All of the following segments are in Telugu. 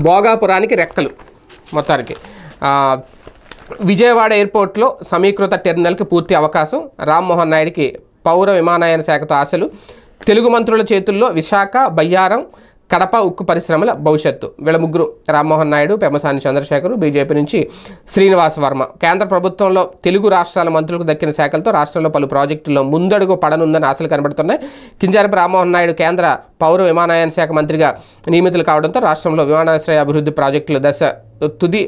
భోగాపురానికి రెక్కలు మొత్తానికి. విజయవాడ ఎయిర్పోర్ట్లో సమీకృత టెర్మినల్కి పూర్తి అవకాశం. రామ్మోహన్ నాయుడికి పౌర విమానయాన శాఖతో ఆశలు. తెలుగు మంత్రుల చేతుల్లో విశాఖ, బయ్యారం, కడప ఉక్కు పరిశ్రమల భవిష్యత్తు. వీళ్ళ ముగ్గురు రామ్మోహన్ నాయుడు, పెమ్మసాని చంద్రశేఖర్, బీజేపీ నుంచి శ్రీనివాస్ వర్మ. కేంద్ర ప్రభుత్వంలో తెలుగు రాష్ట్రాల మంత్రులకు దక్కిన శాఖలతో రాష్ట్రంలో పలు ప్రాజెక్టుల్లో ముందడుగు పడనుందని ఆశలు కనబడుతున్నాయి. కింజారపు రామ్మోహన్ నాయుడు కేంద్ర పౌర విమానయాన శాఖ మంత్రిగా నియమితులు కావడంతో రాష్ట్రంలో విమానాశ్రయ అభివృద్ధి ప్రాజెక్టుల దశ తుది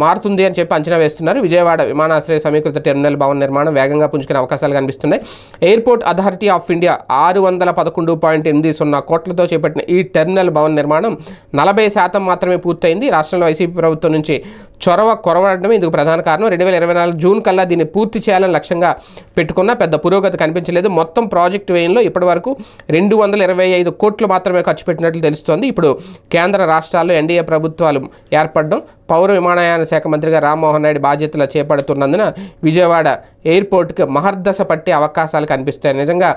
మారుతుంది అని చెప్పి అంచనా వేస్తున్నారు. విజయవాడ విమానాశ్రయ సమీకృత టెర్మినల్ భవన నిర్మాణం వేగంగా పుంజుకునే అవకాశాలు కనిపిస్తున్నాయి. ఎయిర్పోర్ట్ అథారిటీ ఆఫ్ ఇండియా 611.80 కోట్లతో చేపట్టిన ఈ టెర్మినల్ భవన నిర్మాణం 40% మాత్రమే పూర్తయింది. రాష్ట్రంలో వైసీపీ ప్రభుత్వం నుంచి చొరవ కొరవడమే ఇందుకు ప్రధాన కారణం. 2024 జూన్ కల్లా దీన్ని పూర్తి చేయాలని లక్ష్యంగా పెట్టుకున్న పెద్ద పురోగతి కనిపించలేదు. మొత్తం ప్రాజెక్టు వ్యయంలో ఇప్పటివరకు 225 కోట్లు మాత్రమే ఖర్చు పెట్టినట్లు తెలుస్తోంది. ఇప్పుడు కేంద్ర రాష్ట్రాల్లో ఎన్డీఏ ప్రభుత్వాలు ఏర్పడడం, పౌర విమానయాన శాఖ మంత్రిగా రామ్మోహన్ నాయుడు బాధ్యతలు చేపడుతున్నందున విజయవాడ ఎయిర్పోర్ట్కి మహర్దశ పట్టే అవకాశాలు కనిపిస్తాయి. నిజంగా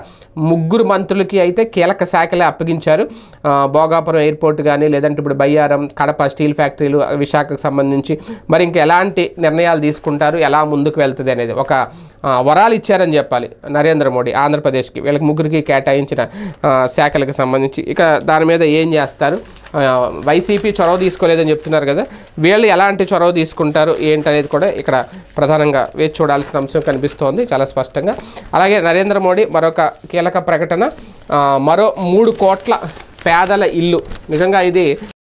ముగ్గురు మంత్రులకి అయితే కీలక శాఖలే అప్పగించారు. భోగాపురం ఎయిర్పోర్ట్ కానీ, లేదంటే ఇప్పుడు బయ్యారం, కడప స్టీల్ ఫ్యాక్టరీలు, విశాఖకు సంబంధించి మరి ఇంకా ఎలాంటి నిర్ణయాలు తీసుకుంటారు, ఎలా ముందుకు వెళ్తుంది అనేది ఒక వరాలు ఇచ్చారని చెప్పాలి నరేంద్ర మోడీ ఆంధ్రప్రదేశ్కి. వీళ్ళకి ముగ్గురికి కేటాయించిన శాఖలకు సంబంధించి. ఇక దాని మీద ఏం చేస్తారు, వైసీపీ చొరవ తీసుకోలేదని చెప్తున్నారు కదా, వీళ్ళు ఎలాంటి చొరవ తీసుకుంటారు ఏంటనేది కూడా ఇక్కడ ప్రధానంగా వేచి చూడాల్సిన అంశం కనిపిస్తోంది చాలా స్పష్టంగా. అలాగే నరేంద్ర మోడీ మరొక కీలక ప్రకటన, మరో 3 కోట్ల పేదల ఇల్లు. నిజంగా ఇది